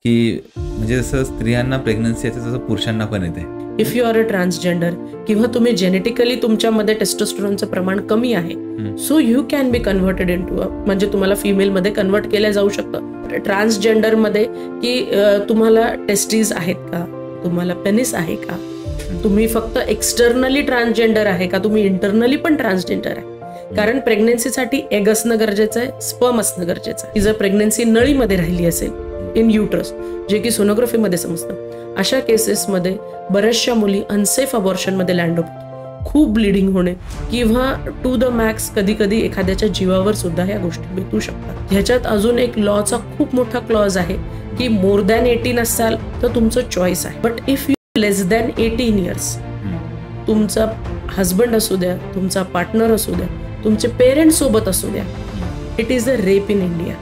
की म्हणजे जसं स्त्रियांना प्रेग्नन्सी येते तसं पुरुषांना पण येते. If you are a transgender किंवा तुम्ही जेनेटिकली तुमच्यामध्ये टेस्टोस्टेरोनचं प्रमाण कमी आहे, so you can be converted into म्हणजे तुम्हाला फिमेलमध्ये कन्व्हर्ट केलं जाऊ शकतं. ट्रान्सजेंडरमध्ये की तुम्हाला टेस्टीज आहेत का, तुम्हाला पेनिस आहे का, तुम्ही फक्त एक्सटर्नली ट्रान्सजेंडर आहे का, तुम्ही इंटरनली पण ट्रान्सजेंडर आहे. कारण प्रेग्नन्सीसाठी एग असणं गरजेचं आहे, स्पर्म असणं गरजेचं आहे. की जर प्रेग्नन्सी नळीमध्ये राहिली असेल इन युट्रस, जे की सोनोग्राफीमध्ये समजतं, अशा केसेसमध्ये बऱ्याचशा मुली अनसेफ अबॉर्शनमध्ये लँड होतात. खूप ब्लिडिंग होणे किंवा टू द मॅक्स कधी कधी एखाद्याच्या जीवावर सुद्धा ह्या गोष्टी बेतू शकतात. ह्याच्यात अजून एक लॉचा खूप मोठा क्लॉज आहे की मोर दॅन 18 असाल तर तुमचं चॉईस आहे, but if you less than 18 years, तुमचा हजबंड असू द्या, तुमचा पार्टनर असू द्या, तुमचे पेरेंट्स सोबत असू द्या, it is a rape in India.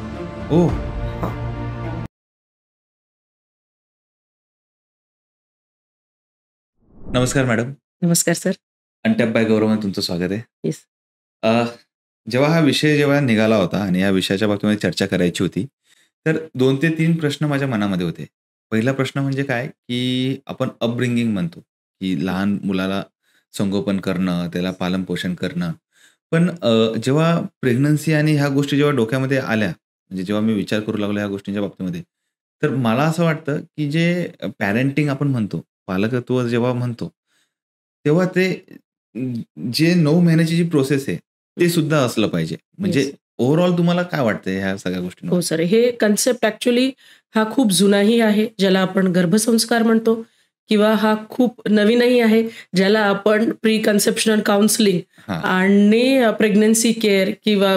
नमस्कार मॅडम. नमस्कार सर. अनटॅप बाय गौरवमध्ये तुमचं स्वागत आहे. येस. जेव्हा हा विषय निघाला होता आणि या विषयाच्या बाबतीमध्ये चर्चा करायची होती, तर 2 ते 3 प्रश्न माझ्या मनामध्ये होते. पहिला प्रश्न म्हणजे काय, की आपण अपब्रिंगिंग म्हणतो, की लहान मुलाला संगोपन करणं, त्याला पालनपोषण करणं. पण जेव्हा प्रेग्नन्सी आणि ह्या गोष्टी जेव्हा डोक्यामध्ये आल्या, म्हणजे जेव्हा मी विचार करू लागलो ह्या गोष्टींच्या बाबतीमध्ये, तर मला असं वाटतं, की जे पॅरेंटिंग आपण म्हणतो, पालकत्व जेव्हा म्हणतो, तेव्हा ते जे 9 महिन्याची जी प्रोसेस आहे, ते सुद्धा असलं पाहिजे. म्हणजे ओव्हरऑल तुम्हाला काय वाटतंय ह्या सगळ्या गोष्टींवर? हो सर, हे कन्सेप्ट ॲक्च्युली हा खूप जुनाही आहे, ज्याला आपण गर्भसंस्कार म्हणतो, किंवा हा खूप नवीनही आहे, ज्याला आपण प्री कन्सेप्शनल काउन्सिलिंग आणि प्रेग्नन्सी केअर किंवा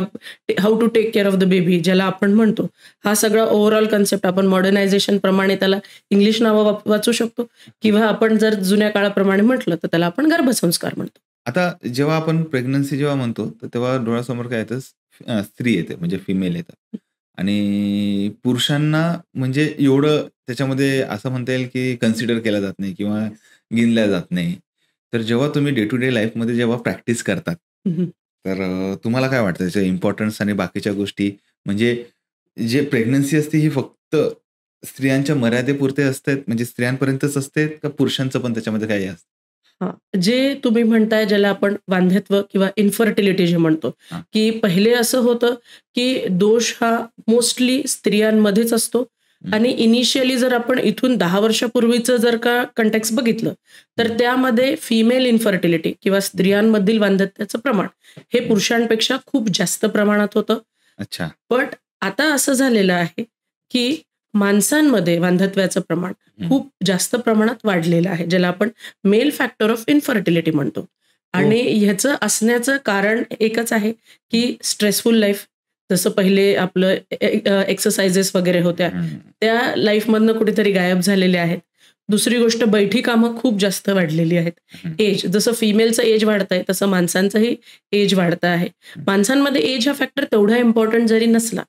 how to take care of the baby ज्याला आपण म्हणतो. हा सगळा ओव्हरऑल कन्सेप्ट आपण मॉडर्नायझेशन प्रमाणे त्याला इंग्लिश नावं वाचू शकतो, किंवा आपण जर जुन्या काळाप्रमाणे म्हटलं तर त्याला आपण गर्भसंस्कार म्हणतो. आता जेव्हा आपण प्रेग्नन्सी जेव्हा म्हणतो, तर तेव्हा डोळ्यासमोर काय येतं, स्त्री येते, म्हणजे फिमेल येतं. आणि पुरुषांना म्हणजे एवढं त्याच्यामध्ये असं म्हणता येईल, की कन्सिडर केलं जात नाही किंवा गिनल्या जात नाही. तर जेव्हा तुम्ही डे टू डे लाईफमध्ये जेव्हा प्रॅक्टिस करतात, तर तुम्हाला काय वाटतं त्याचं इम्पॉर्टन्स आणि बाकीच्या गोष्टी, म्हणजे जे प्रेग्नन्सी असते ही फक्त स्त्रियांच्या मर्यादेपुरते असते, म्हणजे स्त्रियांपर्यंतच असते का पुरुषांचं पण त्याच्यामध्ये काही असतं? जे तुम्ही म्हणताय ज्याला आपण वांध्यत्व किंवा इन्फर्टिलिटी जे म्हणतो, की पहिले असं होतं की दोष हा मोस्टली स्त्रियांमध्येच असतो. आणि इनिशियली जर आपण इथून 10 वर्षापूर्वीचं जर का कंटेक्स्ट बघितलं, तर त्यामध्ये फिमेल इन्फर्टिलिटी किंवा स्त्रियांमधील वांध्यत्वाचं प्रमाण हे पुरुषांपेक्षा खूप जास्त प्रमाणात होतं. अच्छा. बट आता असं झालेलं आहे की माणसांमध्ये वांधत्वाचं प्रमाण खूप जास्त प्रमाणात वाढलेलं आहे, ज्याला आपण मेल फॅक्टर ऑफ इन्फर्टिलिटी म्हणतो. आणि ह्याचं असण्याचं कारण एकच आहे की स्ट्रेसफुल लाईफ, जसं पहिले आपलं एक्सरसाइजेस वगैरे होत्या, त्या लाईफमधनं कुठेतरी गायब झालेल्या आहेत. दुसरी गोष्ट, बैठी कामं खूप जास्त वाढलेली आहेत. एज, जसं फिमेलचं एज वाढत आहे तसं माणसांचंही एज वाढतं आहे. माणसांमध्ये एज हा फॅक्टर तेवढा इम्पॉर्टंट जरी नसला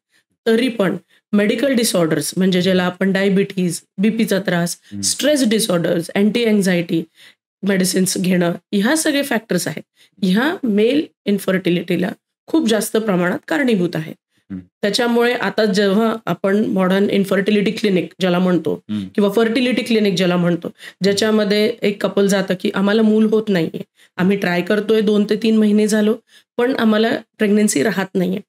तरी पण मेडिकल डिसऑर्डर्स, म्हणजे ज्याला आपण डायबिटीज, बीपीचा त्रास, stress disorders, anti anxiety medicines घेणं, ह्या सगळे फॅक्टर्स आहेत, ह्या मेल इन्फर्टिलिटीला खूप जास्त प्रमाणात कारणीभूत आहेत. त्याच्यामुळे आता जेव्हा आपण मॉडर्न इन्फर्टिलिटी क्लिनिक ज्याला म्हणतो किंवा फर्टिलिटी क्लिनिक ज्याला म्हणतो, ज्याच्यामध्ये एक कपल जातं की आम्हाला मूल होत नाहीये, आम्ही ट्राय करतोय 2 ते 3 महिने झालो, पण आम्हाला प्रेग्नन्सी राहत नाहीये.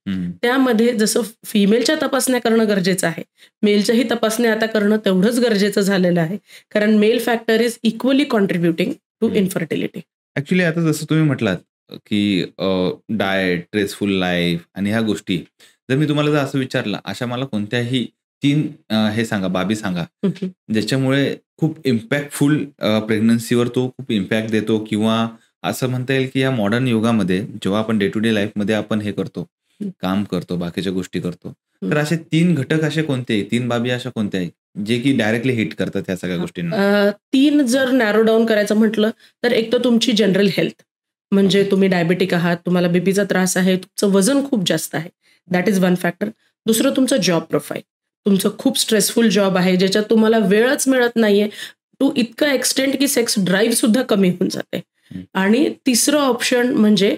त्यामध्ये जसं फिमेलच्या तपासण्या करणं गरजेचं आहे, मेलच्याही तपासण्या आता करणं तेवढंच गरजेचं झालेलं आहे, कारण male factor is equally contributing to infertility. Actually आता जसं तुम्ही म्हटलात की डाएट, स्ट्रेसफुल लाईफ आणि ह्या गोष्टी, जर मी तुम्हाला जर असं विचारलं, अशा मला कोणत्याही 3 हे सांगा, बाबी सांगा, ज्याच्यामुळे खूप इम्पॅक्टफुल प्रेग्नन्सीवर तो खूप इम्पॅक्ट देतो, किंवा असं म्हणता येईल की या मॉडर्न युगामध्ये जेव्हा आपण डे टू डे लाईफमध्ये आपण हे करतो, काम करतो, बाकीच्या गोष्टी करतो, तर असे 3 घटक असे कोणते, 3 बाबी अशा कोणत्या आहेत जे की डायरेक्टली हिट करतात ह्या सगळ्या गोष्टींना? 3 जर नॅरो डाऊन करायचं म्हटलं तर एक तर तुमची जनरल हेल्थ, म्हणजे तुम्ही डायबेटिक आहात, तुम्हाला बीपीचा त्रास आहे, तुमचं वजन खूप जास्त आहे, दॅट इज वन फॅक्टर. दुसरं तुमचं जॉब प्रोफाईल, तुमचं खूप स्ट्रेसफुल जॉब आहे, ज्याच्यात तुम्हाला वेळच मिळत नाहीये टू इतका एक्सटेंट की सेक्स ड्राईव्ह सुद्धा कमी होऊन जाते. आणि तिसरं ऑप्शन म्हणजे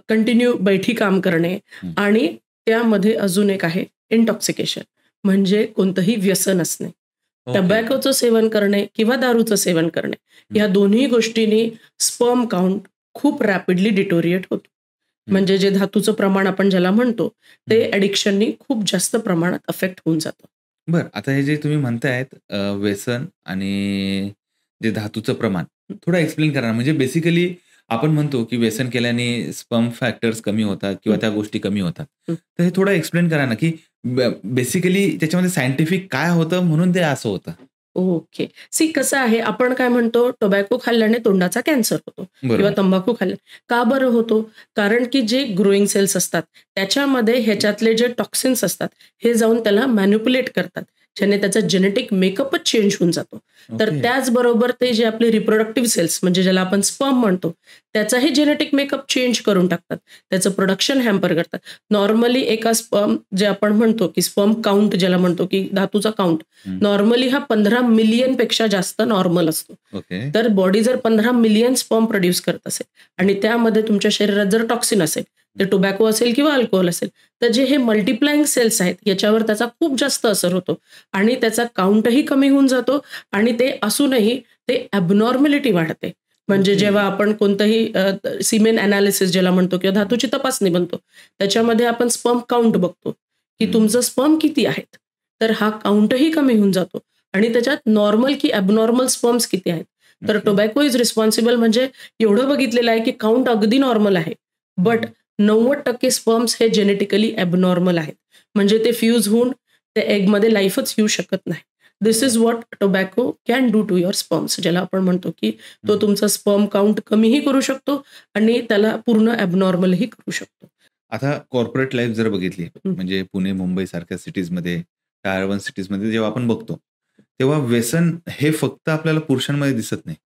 कंटिन्यू बैठी काम करणे, आणि त्यामध्ये अजून एक आहे इंटॉक्सिकेशन, म्हणजे कोणतंही व्यसन असणे. ओके. टबॅकोचं सेवन करणे किंवा दारूचं सेवन करणे या दोन्ही गोष्टींनी स्पर्म काउंट खूप रॅपिडली डिटोरिएट होतो. म्हणजे जे धातूचं प्रमाण आपण ज्याला म्हणतो ते ॲडिक्शननी खूप जास्त प्रमाणात अफेक्ट होऊन जातं. बरं, आता हे जे तुम्ही म्हणतायत व्यसन आणि जे धातूचं प्रमाण थोडं एक्सप्लेन करा ना. म्हणजे बेसिकली आपण म्हणतो, की व्यसन केल्याने स्पर्म फॅक्टर्स कमी होतात किंवा त्या गोष्टी कमी होतात. तर हे थोडं एक्सप्लेन करा ना, की बेसिकली त्याच्यामध्ये सायंटिफिक काय होतं म्हणून ते असं होतं? ओके. कसं आहे, आपण काय म्हणतो टोबॅको खाल्ल्याने तोंडाचा कॅन्सर होतो किंवा बरोबर. तंबाखू खाल्ल्याने. का बरं होतो? कारण की जे ग्रोइंग सेल्स असतात त्याच्यामध्ये ह्याच्यातले जे टॉक्सिन्स असतात हे जाऊन त्याला मॅनिप्युलेट करतात. ज्याने त्याचा जेनेटिक मेकअपच चेंज होऊन जातो. तर ओके. त्याचबरोबर ते जे आपले रिप्रोडक्टिव्ह सेल्स म्हणजे ज्याला आपण स्पर्म म्हणतो त्याचाही जेनेटिक मेकअप चेंज करून टाकतात. त्याचं प्रोडक्शन हॅम्पर करतात. नॉर्मली एका स्पर्म जे आपण म्हणतो की स्पर्म काउंट ज्याला म्हणतो की धातूचा काउंट नॉर्मली हा 15 मिलियन पेक्षा जास्त नॉर्मल असतो. ओके. तर बॉडी जर 15 मिलियन स्पर्म प्रोड्यूस करत असेल आणि त्यामध्ये तुमच्या शरीरात जर टॉक्सिन असेल ते टोबॅको असेल किंवा अल्कोहोल असेल तर जे हे मल्टिप्लाइंग सेल्स आहेत याच्यावर त्याचा खूप जास्त असर होतो आणि त्याचा काउंटही कमी होऊन जातो आणि ते असूनही ते ॲबनॉर्मॅलिटी वाढते. म्हणजे ओके. जेव्हा आपण कोणतंही सिमेन ॲनालिसिस ज्याला म्हणतो किंवा धातूची तपासणी बनतो त्याच्यामध्ये आपण स्पर्म काउंट बघतो की तुमचं स्पर्म किती आहेत. तर हा काउंटही कमी होऊन जातो आणि त्याच्यात नॉर्मल की ॲबनॉर्मल स्पर्म्स किती आहेत. तर ओके. टोबॅको इज रिस्पॉन्सिबल म्हणजे एवढं बघितलेलं आहे की काउंट अगदी नॉर्मल आहे. बट 90% स्पर्म्स हे जेनेटिकली ॲबनॉर्मल आहेत. म्हणजे ते फ्यूज होऊन त्या एगमध्ये लाईफच येऊ शकत नाही. This is what tobacco can do to your sperms ज्याला आपण म्हणतो की तो तुमचा स्पर्म काउंट कमीही करू शकतो आणि त्याला पूर्ण ॲबनॉर्मलही करू शकतो. आता कॉर्पोरेट लाईफ जर बघितली, हं. म्हणजे पुणे, मुंबई सारख्या सिटीजमध्ये, टायर 1 सिटीजमध्ये जेव्हा आपण बघतो, तेव्हा व्यसन हे फक्त आपल्याला पुरुषांमध्ये दिसत नाही.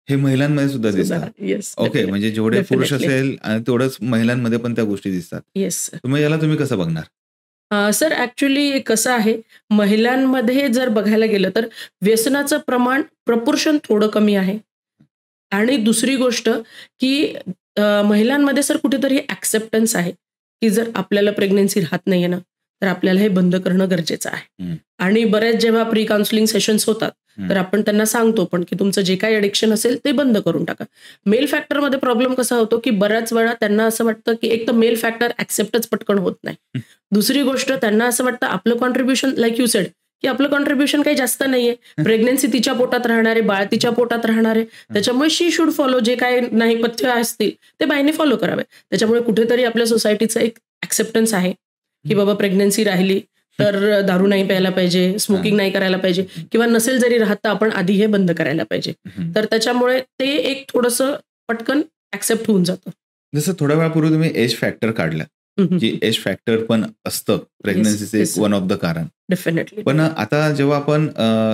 हे महिलांमध्ये सुद्धा दिसतात. येस, ओके, म्हणजे जेवढे पुरुष डेफिनेटली. असेल तेवढंच महिलांमध्ये पण त्या गोष्टी दिसतात. येस. तर मग याला तुम्ही कसं बघणार? सर ॲक्च्युअली कसं आहे, महिलांमध्ये जर बघायला गेलं तर व्यसनाचं प्रमाण प्रपोर्शन थोडं कमी आहे. आणि दुसरी गोष्ट की महिलांमध्ये सर कुठेतरी ॲक्सेप्टन्स आहे, की जर आपल्याला प्रेग्नन्सी राहत नाहीये ना, तर आपल्याला हे बंद करणं गरजेचं आहे. आणि बऱ्याच जेव्हा प्री काउन्सिलिंग सेशन्स होतात, तर आपण त्यांना सांगतो पण की तुमचं जे काही ॲडिक्शन असेल ते बंद करून टाका. मेल फॅक्टरमध्ये प्रॉब्लेम कसा होतो, की बऱ्याच वेळा त्यांना असं वाटतं, की एक तर मेल फॅक्टर ॲक्सेप्टच पटकन होत नाही. दुसरी गोष्ट त्यांना असं वाटतं आपलं कॉन्ट्रिब्युशन लाइक यू सेड की आपलं कॉन्ट्रिब्युशन काही जास्त नाहीये. प्रेग्नन्सी तिच्या पोटात राहणार आहे, बाळ तिच्या पोटात राहणार आहे. त्याच्यामुळे शी शुड फॉलो जे काही नाही पथ्य असतील ते बाईने फॉलो करावे. त्याच्यामुळे कुठेतरी आपल्या सोसायटीचं एक ॲक्सेप्टन्स आहे, की बाबा प्रेग्नन्सी राहिली तर दारू नाही प्यायला पाहिजे, स्मोकिंग नाही करायला पाहिजे किंवा नसेल जरी राहत तर आपण आधी हे बंद करायला पाहिजे. तर त्याच्यामुळे ते एक थोडंसं पटकन ॲक्सेप्ट होऊन जातं. जसं थोड्या वेळापूर्वी तुम्ही एज फॅक्टर काढलं, की एज फॅक्टर पण असतं प्रेग्नन्सीचं येस. एक वन ऑफ द कारण. डेफिनेटली. पण आता जेव्हा आपण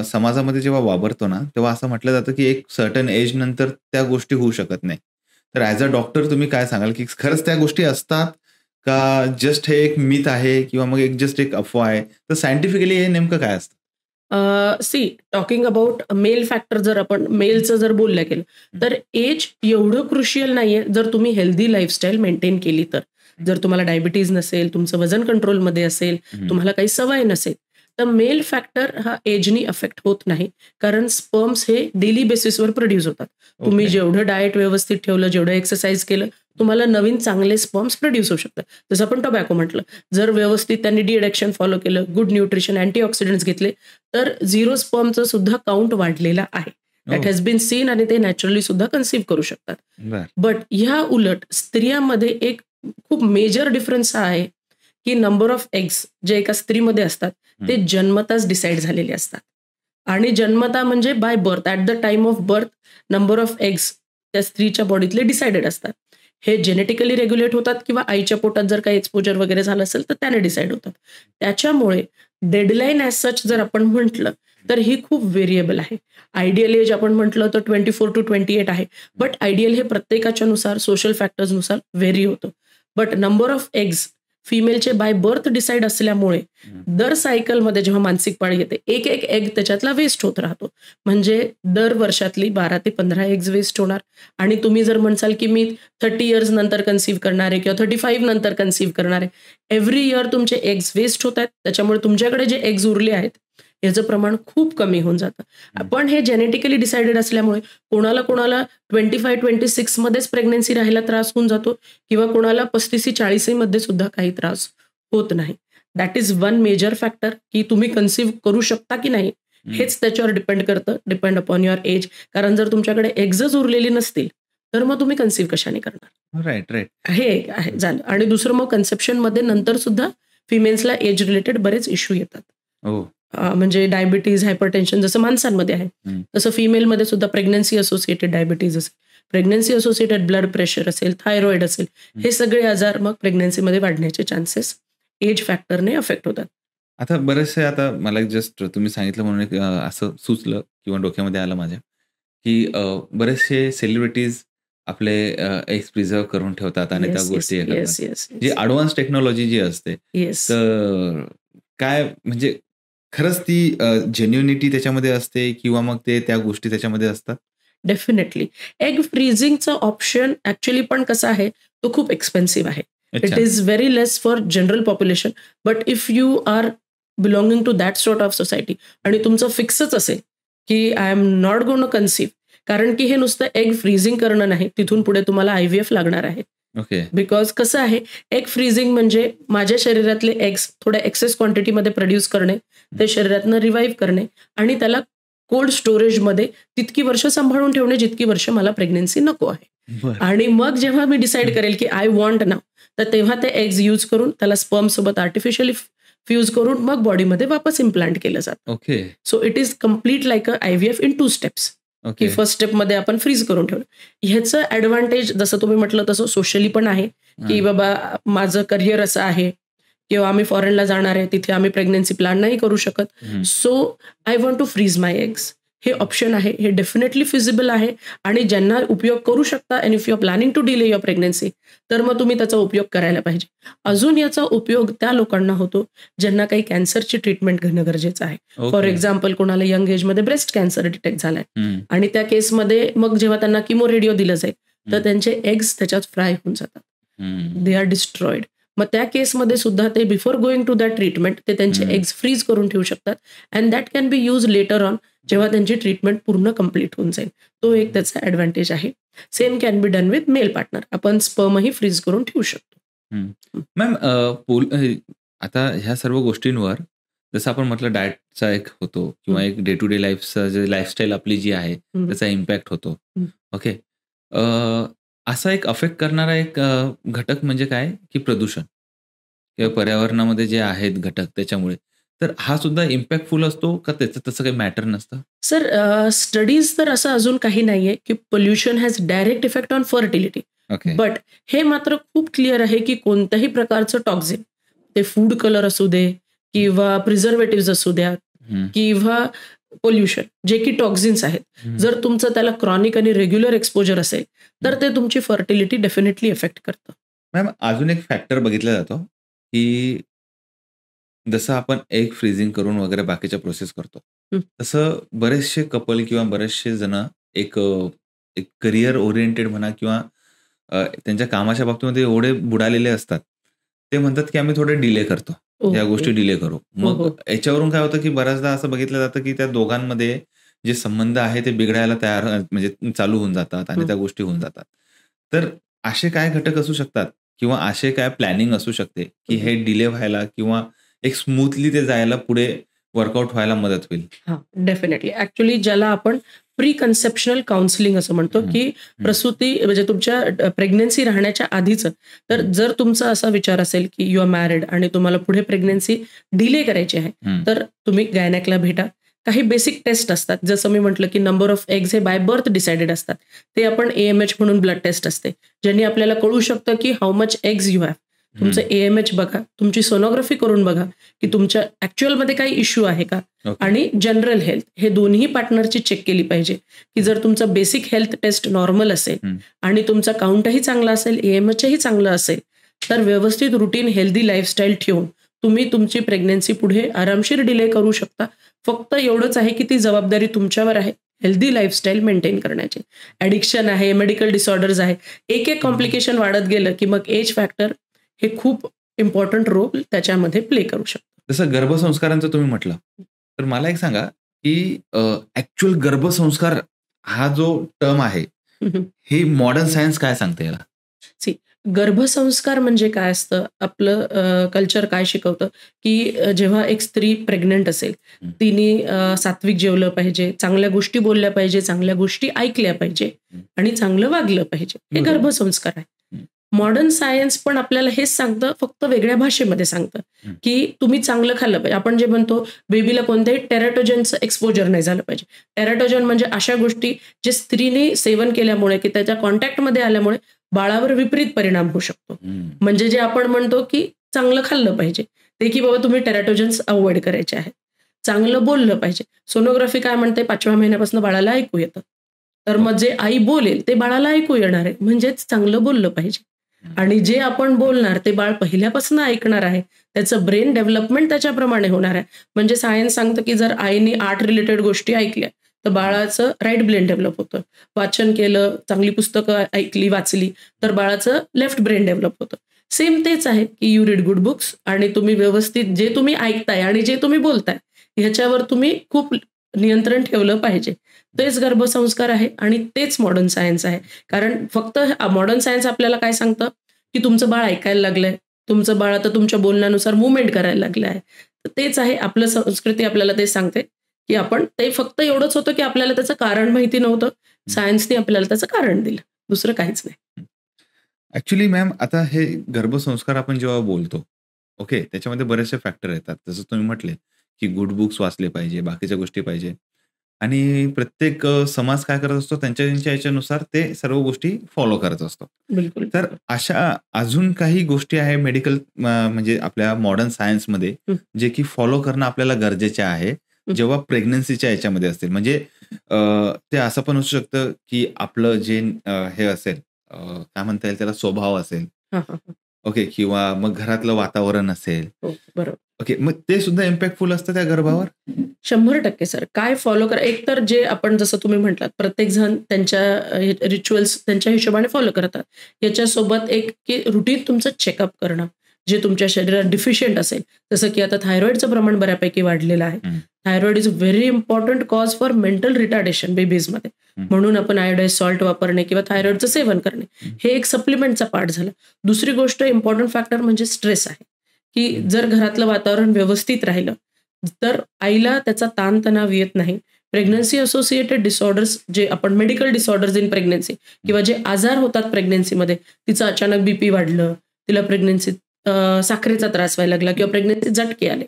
समाजामध्ये जेव्हा वावरतो ना, तेव्हा असं म्हटलं जातं, की एक सर्टन एज नंतर त्या गोष्टी होऊ शकत नाही. तर ॲज अ डॉक्टर तुम्ही काय सांगाल, की खरंच त्या गोष्टी असतात का जस्ट हे एक मिथ आहे किंवा मग जस्ट एक अफवा आहे? तर सायंटिफिकली हे नेमकं काय असतं? टॉकिंग अबाउट मेल फॅक्टर जर आपण मेलचं जर बोललं गेलं तर एज एवढं क्रुशियल नाहीये जर तुम्ही हेल्दी लाईफस्टाईल मेंटेन केली तर. जर तुम्हाला डायबिटीज नसेल, तुमचं वजन कंट्रोलमध्ये असेल, तुम्हाला काही सवय नसेल तर मेल फॅक्टर हा एजनी अफेक्ट होत नाही. कारण स्पर्म्स हे डेली बेसिसवर प्रोड्यूस होतात. तुम्ही ओके. जेवढं डाएट व्यवस्थित ठेवलं, जेवढं एक्सरसाइज केलं, तुम्हाला नवीन चांगले स्पर्म्स प्रोड्यूस होऊ शकतात. जसं आपण टोबॅको म्हटलं, जर व्यवस्थित त्यांनी डी-ॲडिक्शन फॉलो केलं, गुड न्यूट्रिशन, अँटीऑक्सिडंट्स घेतले, तर 0 स्पर्मचं सुद्धा काउंट वाढलेला आहे. दॅट हॅज बीन सीन आणि ते नॅचरली सुद्धा कन्सीव्ह करू शकतात. बरं. बट ह्या उलट स्त्रियांमध्ये एक खूप मेजर डिफरन्स हा आहे, की नंबर ऑफ एग्स जे एका स्त्रीमध्ये असतात ते जन्मताच डिसाईड झालेले असतात. आणि जन्मता म्हणजे by birth, at the time of birth number of eggs त्या स्त्रीच्या बॉडीतले डिसाइडेड असतात. हे जेनेटिकली रेग्युलेट होतात किंवा आईच्या पोटात जर काही एक्सपोजर वगैरे झालं असेल तर त्याने डिसाईड होतात. त्याच्यामुळे डेडलाईन ॲज सच जर आपण म्हटलं तर ही खूप व्हेरिएबल आहे. आयडियल एज आपण म्हटलं तर 24 to 28 आहे. बट आयडियल हे प्रत्येकाच्या नुसार सोशल फॅक्टर्सनुसार व्हेरी होतं. बट नंबर ऑफ एग्स फिमेलचे बाय बर्थ डिसाईड असल्यामुळे दर सायकलमध्ये जेव्हा मानसिक पाळी येते एक एक एग त्याच्यातला वेस्ट होत राहतो. म्हणजे दर वर्षातली 12 ते 15 एग्ज वेस्ट होणार. आणि तुम्ही जर म्हणसाल की मी 30 इयर्स नंतर कन्सीव्ह करणार आहे किंवा 35 नंतर कन्सीव्ह करणार आहे, एव्हरी इयर तुमचे एग्ज वेस्ट होत आहेत. त्याच्यामुळे तुमच्याकडे जे एग्ज उरले आहेत याचं प्रमाण खूप कमी होऊन जातं. पण हे जेनेटिकली डिसाइडेड असल्यामुळे कोणाला 25-26 मध्येच प्रेग्नन्सी राहायला त्रास होऊन जातो किंवा कोणाला 35-40 मध्ये सुद्धा काही त्रास होत नाही. That is one major factor की तुम्ही कन्सीव्ह करू शकता की नाही हेच त्याच्यावर डिपेंड करतं, डिपेंड अपॉन युअर एज. कारण जर तुमच्याकडे एग्जच उरलेली नसतील तर मग तुम्ही कन्सीव्ह कशाने करणार. राईट. हे एक आहे झालं. आणि दुसरं मग कन्सेप्शनमध्ये नंतर सुद्धा फिमेल्सला एज रिलेटेड बरेच इश्यू येतात. म्हणजे डायबिटीज, हायपरटेन्शन जसं माणसांमध्ये आहे तसं फिमेलमध्ये सुद्धा प्रेग्नन्सी असोसिएटेड डायबिटीज असेल, प्रेग्नन्सी असोसिएटेड ब्लड प्रेशर असेल, थायरॉइड असेल, हे सगळे आजार मग प्रेग्नन्सीमध्ये वाढण्याचे चान्सेस एज फॅक्टरने अफेक्ट होतात. आता बरेचसे, आता मला जस्ट तुम्ही सांगितलं म्हणून एक असं सुचलं किंवा डोक्यामध्ये आलं माझ्या, की बरेचसे सेलिब्रिटीज आपले एग्स प्रिझर्व्ह करून ठेवतात आणि त्या गोष्टी जी ॲडव्हान्स टेक्नॉलॉजी जी असते, तर काय म्हणजे खरंच ती जेन्युनिटी त्याच्यामध्ये असते किंवा मग ते त्या गोष्टी त्याच्यामध्ये असतात? डेफिनेटली. एग फ्रीझिंगचं ऑप्शन ऍक्च्युली पण कसं आहे, तो खूप एक्सपेन्सिव्ह आहे. It is very less for general population. But if you are belonging to that sort of society आणि तुमचं फिक्सच असेल की I am not gonna conceive, कारण की हे नुसतं एग फ्रीझिंग करणं नाही, तिथून पुढे तुम्हाला IVF लागणार आहे. बिकॉज कसं आहे, एग फ्रीझिंग म्हणजे माझ्या शरीरातले एग्स थोड्या एक्सेस क्वांटिटीमध्ये प्रोड्यूस करणे, ते शरीरातनं रिवाईव्ह करणे आणि त्याला कोल्ड स्टोरेजमध्ये तितकी वर्ष सांभाळून ठेवणे जितकी वर्ष मला प्रेग्नन्सी नको आहे. आणि मग जेव्हा मी डिसाईड करेल की आय वॉन्ट नाव, तर तेव्हा ते एग्स यूज करून त्याला स्पर्म सोबत आर्टिफिशियली फ्यूज करून मग बॉडीमध्ये वापस इम्प्लांट केलं जातं. So it is complete like a IVF in 2 steps. की फर्स्ट स्टेपमध्ये आपण फ्रीज करून ठेवलं. ह्याचं ॲडव्हान्टेज जसं तुम्ही म्हटलं तसं सोशली पण आहे की बाबा माझं करिअर असं आहे किंवा आम्ही फॉरेनला जाणार आहे, तिथे आम्ही प्रेग्नन्सी प्लॅन नाही करू शकत, so I want to freeze my eggs. हे ऑप्शन आहे, हे डेफिनेटली फिजिबल आहे आणि ज्यांना उपयोग करू शकता. And if you are planning to delay your pregnancy, तर मग तुम्ही त्याचा उपयोग करायला पाहिजे. अजून याचा उपयोग त्या लोकांना होतो ज्यांना काही कॅन्सरची ट्रीटमेंट घेणं गरजेचं आहे. फॉर एक्झाम्पल, कोणाला यंग एजमध्ये ब्रेस्ट कॅन्सर डिटेक्ट झालाय आणि त्या केसमध्ये मग जेव्हा त्यांना किमो रेडिओ दिलं जाईल तर त्यांचे एग्स त्याच्यात फ्राय होऊन जातात, दे आर डिस्ट्रॉइड. मग त्या केसमध्ये सुद्धा ते before going to that treatment ते त्यांचे एग्स फ्रीज करून ठेवू शकतात and that can be use later on जेव्हा त्यांची ट्रीटमेंट पूर्ण कम्प्लीट होऊन जाईल. तो एक त्याचा ॲडव्हान्टेज आहे. Same can be done with male partner. आपण स्पर्मही फ्रीज करून ठेवू शकतो. मॅम, आता ह्या सर्व गोष्टींवर जसं आपण म्हटलं डाएटचा एक होतो किंवा एक डे टू डे लाईफचा जे लाईफस्टाईल आपली जी आहे त्याचा इम्पॅक्ट होतो. ओके, असा एक अफेक्ट करणारा एक घटक म्हणजे काय की प्रदूषण किंवा पर्यावरणामध्ये जे आहेत घटक त्याच्यामुळे, तर हा सुद्धा इम्पॅक्टफुल असतो का त्याचं तसं काही मॅटर नसतं? सर, स्टडीज तर असं अजून काही नाहीये की pollution has direct effect on fertility. But हे मात्र खूप क्लिअर आहे की कोणत्याही प्रकारचं टॉक्झिन, ते फूड कलर असू दे किंवा प्रिझर्वेटिव्ह असू द्या किंवा पोल्युशन, जे की टॉक्झिन्स आहेत, जर तुमचं त्याला क्रॉनिक आणि रेग्युलर एक्सपोजर असेल तर ते तुमची फर्टिलिटी डेफिनेटली इफेक्ट करतं. मॅम, अजून एक फॅक्टर बघितला जातो की जसं आपण एग फ्रीजिंग करून वगैरे बाकीच्या प्रोसेस करतो, तसं बरेचसे कपल किंवा बरेचसे जण एक करिअर ओरिएंटेड म्हणा किंवा त्यांच्या कामाच्या बाबतीमध्ये एवढे बुडालेले असतात, ते म्हणतात की आम्ही थोडे डिले करतो, या गोष्टी डिले करू. मग याच्यावरून काय होतं की बऱ्याचदा असं बघितलं जातं की त्या दोघांमध्ये जे संबंध आहे ते बिघडायला तयार, म्हणजे चालू होऊन जातात आणि त्या गोष्टी होऊन जातात. तर असे काय घटक असू शकतात किंवा असे काय प्लॅनिंग असू शकते की हे डिले व्हायला किंवा एक स्मूथली ते जायला पुढे वर्कआउट व्हायला मदत होईल? डेफिनेटली. ऍक्च्युली ज्याला आपण प्री कन्सेप्शनल काउन्सिलिंग असं म्हणतो की प्रसूती म्हणजे तुमच्या प्रेग्नन्सी राहण्याच्या आधीचं. तर जर तुमचा असा विचार असेल की यू आर मॅरिड आणि तुम्हाला पुढे प्रेग्नन्सी डिले करायची आहे, तर तुम्ही गायनॅकला भेटा. काही बेसिक टेस्ट असतात, जसं मी म्हटलं की नंबर ऑफ एग्स हे बाय बर्थ डिसाइडेड असतात. ते आपण AMH म्हणून ब्लड टेस्ट असते, ज्यांनी आपल्याला कळू शकतं की how much eggs you have. तुमचं AMH बघा, तुमची सोनोग्राफी करून बघा की तुमच्या ऍक्च्युअलमध्ये काही इश्यू आहे का, आणि जनरल हेल्थ, हे दोन्ही पार्टनरची चेक केली पाहिजे. की जर तुमचं बेसिक हेल्थ टेस्ट नॉर्मल असेल आणि तुमचा काउंटही चांगला असेल, AMHही चांगलं असेल, तर व्यवस्थित रुटीन हेल्दी लाईफस्टाईल ठेवून तुम्ही तुमची प्रेग्नन्सी पुढे आरामशीर डिले करू शकता. फक्त एवढंच आहे की ती जबाबदारी तुमच्यावर आहे हेल्दी लाईफस्टाईल मेंटेन करण्याची. ॲडिक्शन आहे, मेडिकल डिसऑर्डर्स आहे, एक कॉम्प्लिकेशन वाढत गेलं की मग एज फॅक्टर हे खूप इम्पॉर्टंट रोल त्याच्यामध्ये प्ले करू शकतो. जसं गर्भसंस्कारांचं तुम्ही म्हटलं, तर मला एक सांगा की ॲक्च्युअल गर्भसंस्कार हा जो टर्म आहे, हे मॉडर्न सायन्स काय सांगते याला? गर्भसंस्कार म्हणजे काय असतं, आपलं कल्चर काय शिकवतं की जेव्हा एक स्त्री प्रेग्नंट असेल, तिने सात्विक जेवलं पाहिजे, चांगल्या गोष्टी बोलल्या पाहिजे, चांगल्या गोष्टी ऐकल्या पाहिजे आणि चांगलं वागलं पाहिजे. हे बरोबर. गर्भसंस्कार आहे. मॉडर्न सायन्स पण आपल्याला हेच सांगतं, फक्त वेगळ्या भाषेमध्ये सांगतं की तुम्ही चांगलं खाल्लं पाहिजे. आपण जे म्हणतो बेबीला कोणत्याही टेराटोजनचं एक्सपोजर नाही झालं पाहिजे. टेराटोजन म्हणजे अशा गोष्टी जे स्त्रीने सेवन केल्यामुळे की त्याच्या कॉन्टॅक्टमध्ये आल्यामुळे बाळावर विपरीत परिणाम होऊ शकतो. म्हणजे जे आपण म्हणतो की चांगलं खाल्लं पाहिजे ते की बाबा तुम्ही टेराटोजन्स अवॉइड करायचे आहेत. चांगलं बोललं पाहिजे. सोनोग्राफी काय म्हणते 5व्या महिन्यापासून बाळाला ऐकू येतं. तर मग जे आई बोलेल ते बाळाला ऐकू येणार आहे, म्हणजेच चांगलं बोललं पाहिजे. आणि जे आपण बोलणार ते बाळ पहिल्यापासून ऐकणार आहे. त्याचं ब्रेन डेव्हलपमेंट त्याच्याप्रमाणे होणार आहे. म्हणजे सायन्स सांगतं की जर आईने आर्ट रिलेटेड गोष्टी ऐकल्या तर बाळाचं राईट ब्रेन डेव्हलप होतं. वाचन केलं, चांगली पुस्तकं ऐकली, वाचली तर बाळाचं लेफ्ट ब्रेन डेव्हलप होतं. सेम तेच आहे की यू रीड गुड बुक्स आणि तुम्ही व्यवस्थित जे तुम्ही ऐकताय आणि जे तुम्ही बोलताय ह्याच्यावर तुम्ही खूप नियंत्रण ठेवलं पाहिजे. तेच गर्भसंस्कार आहे आणि तेच मॉडर्न सायन्स आहे. कारण फक्त मॉडर्न सायन्स आपल्याला काय सांगतं की तुमचं बाळ ऐकायला लागलंय, तुमचं बाळ आता तुमच्या बोलण्यानुसार मुवमेंट करायला लागलं आहे. तर तेच आहे, आपलं संस्कृती आपल्याला ते सांगते की आपण ते फक्त एवढंच होतं की आपल्याला त्याचं कारण माहिती नव्हतं. सायन्सने आपल्याला त्याचं कारण दिलं, दुसरं काहीच नाही. ॲक्च्युअली मॅम, आता हे गर्भसंस्कार आपण जेव्हा बोलतो, ओके, त्याच्यामध्ये बरेचसे फॅक्टर येतात. जसं तुम्ही म्हटले की गुड बुक्स वाचले पाहिजे, बाकीच्या गोष्टी पाहिजे आणि प्रत्येक समाज काय करत असतो त्यांच्या ह्याच्यानुसार ते सर्व गोष्टी फॉलो करत असतो. बिलकुल. तर अशा अजून काही गोष्टी आहे मेडिकल म्हणजे आपल्या मॉडर्न सायन्समध्ये जे की फॉलो करणं आपल्याला गरजेचे आहे जेव्हा प्रेग्नन्सीच्या याच्यामध्ये असतील. म्हणजे ते असं पण असू शकतं की आपलं जे हे असेल, काय म्हणता येईल त्याला, स्वभाव असेल, हां, हां, हां. ओके, किंवा मग घरातलं वातावरण असेल, हो, बरोबर. ओके, मग ते सुद्धा इम्पॅक्टफुल असतं त्या गर्भावर? 100% सर. काय फॉलो करा, एक तर जे आपण जसं तुम्ही म्हटलात प्रत्येक जण त्यांच्या रिच्युअल्स त्यांच्या हिशोबाने फॉलो करतात. याच्यासोबत एक की रुटीन तुमचं चेकअप करणं, जे तुमच्या शरीरात डिफिशियंट असेल. जसं की आता थायरॉइडचं प्रमाण बऱ्यापैकी वाढलेलं आहे. Thyroid is very important cause for mental retardation बेबीजमध्ये. म्हणून आपण आयोडाइज सॉल्ट वापरणे किंवा थायरॉइडचं सेवन करणे हे एक सप्लिमेंटचा पार्ट झाला. दुसरी गोष्ट इम्पॉर्टंट फॅक्टर म्हणजे स्ट्रेस आहे, की जर घरातलं वातावरण व्यवस्थित राहिलं तर आईला त्याचा ताणतणाव येत नाही. प्रेग्नन्सी असोसिएटेड डिसऑर्डर्स जे आपण मेडिकल डिसऑर्डर्स इन प्रेग्नन्सी किंवा जे आजार होतात प्रेग्नन्सीमध्ये, तिचं अचानक बीपी वाढलं, तिला प्रेग्नन्सीत साखरेचा त्रास व्हायला लागला किंवा प्रेग्नन्सीत झटके आले,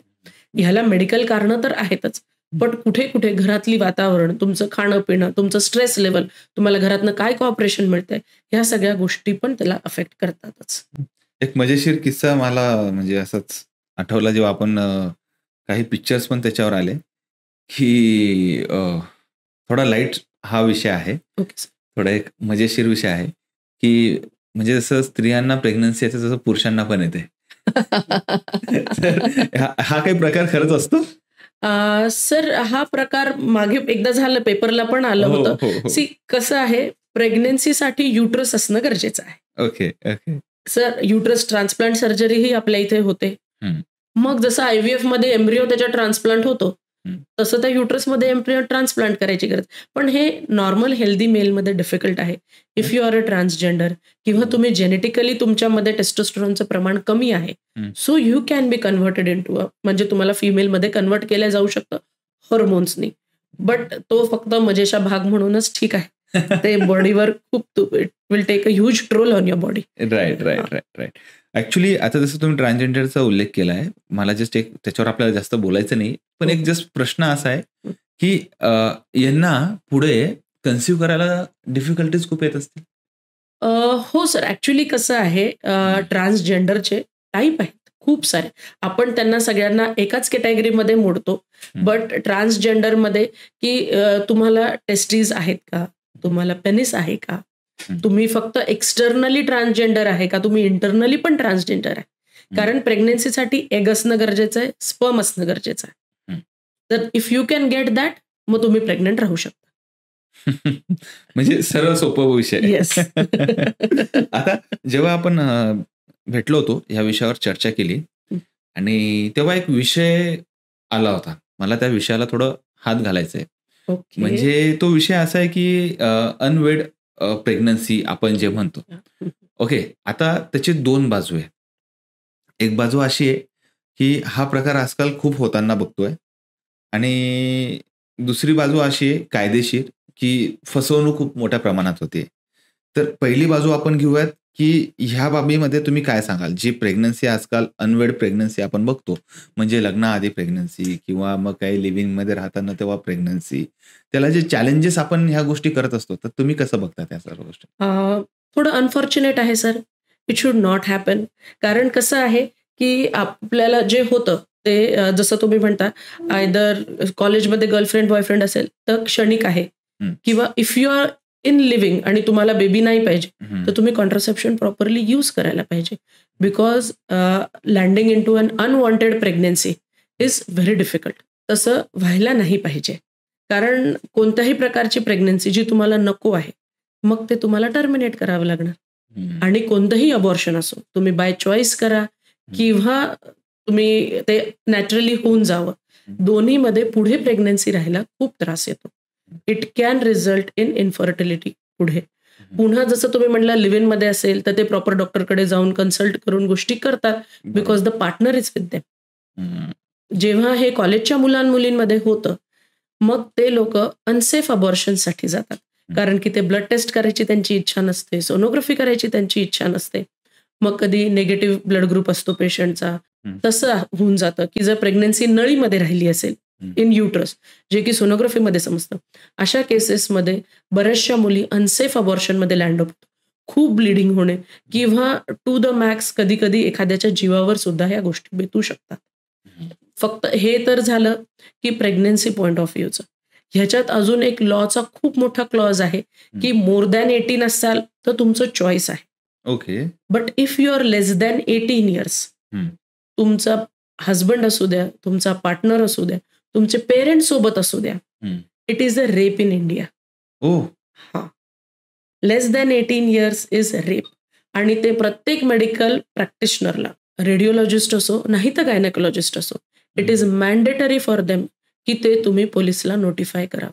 ह्याला मेडिकल कारणं तर आहेतच. पण कुठे कुठे घरातली वातावरण, तुमचं खाणं पिणं, तुमचं स्ट्रेस लेवल, तुम्हाला घरातनं काय कॉपरेशन मिळतंय, ह्या सगळ्या गोष्टी पण त्याला अफेक्ट करतातच. एक मजेशीर किस्सा मला म्हणजे असंच आठवला जेव्हा आपण काही पिक्चर्स पण त्याच्यावर आले की थोडा लाईट हा विषय आहे, ओके सर. थोडा एक मजेशीर विषय आहे की म्हणजे जसं स्त्रियांना प्रेग्नन्सी येते तसं पुरुषांना पण येते. तर हा काही प्रकार खरंच असतो? सर हा प्रकार मागे एकदा झालं, पेपरला पण आलं हो, होतं. हो, हो. सी कसं आहे, प्रेग्नन्सीसाठी युट्रस असणं गरजेचं आहे. Okay, okay. Sir uterus transplant surgery ही आपल्या इथे होते. मग जसं IVF मध्ये एम्ब्रिओ त्याच्या ट्रान्सप्लांट होतो, तसं त्या युट्रसमध्ये एम्ब्रिओ ट्रान्सप्लांट करायची गरज. पण हे नॉर्मल हेल्दी मेलमध्ये डिफिकल्ट आहे. If you are a transgender किंवा तुम्ही जेनेटिकली तुमच्यामध्ये टेस्टोस्टेरोनचं प्रमाण कमी आहे, so you can be converted into म्हणजे तुम्हाला फिमेलमध्ये कन्व्हर्ट केलं जाऊ शकतं हॉर्मोन्सनी. बट तो फक्त मजेचा भाग म्हणूनच ठीक आहे. ते बॉडीवर खूप it will take a huge troll on your body. Right. Actually आता जसं तुम्ही ट्रान्सजेंडरचा उल्लेख केला आहे, मला जस्ट एक त्याच्यावर आपल्याला जास्त बोलायचं नाही, पण एक जस्ट प्रश्न असा आहे की यांना पुढे कन्सिव्ह करायला डिफिकल्टीज खूप येत असतील? हो सर. ॲक्च्युली कसं आहे, ट्रान्सजेंडरचे टाईप आहेत खूप सारे. आपण त्यांना सगळ्यांना एकाच कॅटेगरीमध्ये मोडतो. बट ट्रान्सजेंडरमध्ये की तुम्हाला टेस्टीज आहेत का? तुम्हाला पेनिस आहे का? तुम्ही फक्त एक्सटर्नली ट्रान्सजेंडर आहे का, तुम्ही इंटरनली पण ट्रान्सजेंडर आहे. कारण प्रेग्नन्सीसाठी एग असणं गरजेचं आहे, स्पर्म असणं गरजेचं आहे. तर if you can get that, मग तुम्ही प्रेग्नंट राहू शकता. म्हणजे सरळ सोपं विषय. येस. आता जेव्हा आपण भेटलो होतो, या विषयावर चर्चा केली आणि तेव्हा एक विषय आला होता. मला त्या विषयाला थोडं हात घालायचं आहे. ओके. म्हणजे तो विषय असा आहे की अनवेड प्रेग्नन्सी आपण जे म्हणतो. ओके. आता त्याची 2 बाजू आहे. एक बाजू अशी आहे की हा प्रकार आजकाल खूप होताना बघतोय आणि दुसरी बाजू अशी आहे कायदेशीर की फसवणूक खूप मोठ्या प्रमाणात होते. तर पहिली बाजू आपण घेऊयात की ह्या बाबीमध्ये तुम्ही काय सांगाल? जी प्रेग्नन्सी आजकाल अनवेड प्रेग्नन्सी आपण बघतो, म्हणजे लग्नाआधी प्रेग्नन्सी किंवा मग काही लिव्हिंगमध्ये राहताना तेव्हा प्रेग्नन्सी. त्याला जे चॅलेंजेस आपण ह्या गोष्टी करत असतो, तर तुम्ही कसं बघता त्या सर्व गोष्टी? थोडं अनफॉर्च्युनेट आहे sir. It should not happen. कारण कसं आहे की आपल्याला जे होतं ते जसं तुम्ही म्हणता, आयदर कॉलेजमध्ये गर्लफ्रेंड बॉयफ्रेंड असेल तर क्षणिक आहे, किंवा if you are in living आणि तुम्हाला बेबी नाही पाहिजे, तर तुम्ही कॉन्ट्रासेप्शन प्रॉपरली यूज करायला पाहिजे. Because landing in to an unwanted pregnancy is very difficult. तसं व्हायला नाही पाहिजे. कारण कोणत्याही प्रकारची प्रेग्नन्सी जी तुम्हाला नको आहे, मग ते तुम्हाला टर्मिनेट करावं लागणार. आणि कोणतंही अबॉर्शन असो, तुम्ही बाय चॉईस करा किंवा तुम्ही ते नॅचरली होऊन जावं, दोन्हीमध्ये पुढे प्रेग्नन्सी राहायला खूप त्रास येतो. It can result in infertility पुढे. पुन्हा जसं तुम्ही म्हणला लिव्ह इन मध्ये असेल तर ते प्रॉपर डॉक्टरकडे जाऊन कन्सल्ट करून गोष्टी करतात, because the partner is with them. जेव्हा हे कॉलेजच्या मुलांमुलींमध्ये होतं, मग ते लोक अनसेफ अबॉर्शनसाठी जातात. कारण की ते ब्लड टेस्ट करायची त्यांची इच्छा नसते, सोनोग्राफी करायची त्यांची इच्छा नसते. मग कधी निगेटिव्ह ब्लड ग्रुप असतो पेशंटचा. तसं होऊन जातं की जर प्रेग्नन्सी नळीमध्ये राहिली असेल, इन युट्रस, जे की सोनोग्राफीमध्ये समजतं, अशा केसेसमध्ये बऱ्याचशा मुली अनसेफ अबॉर्शनमध्ये लँड होतात. खूप ब्लिडिंग होणे किंवा टू द मॅक्स कधी कधी एखाद्याच्या जीवावर सुद्धा या गोष्टी बेतू शकतात. फक्त हे तर झालं की प्रेग्नन्सी पॉईंट ऑफ व्ह्यूचं. ह्याच्यात अजून एक लॉचा खूप मोठा क्लॉज आहे की मोर दॅन 18 असाल तर तुमचं चॉईस आहे. Okay. But if you are less than 18 years, तुमचा हजबंड असू द्या, तुमचा पार्टनर असू द्या, तुमचे पेरेंट्स सोबत असू द्या, it is a rape in India. हा, लेस दॅन 18 इयर्स इज रेप. आणि ते प्रत्येक मेडिकल प्रॅक्टिशनरला, रेडिओलॉजिस्ट असो नाही तर गायनेकोलॉजिस्ट असो, it is mandatory for them की ते तुम्ही पोलिसला नोटिफाय करा.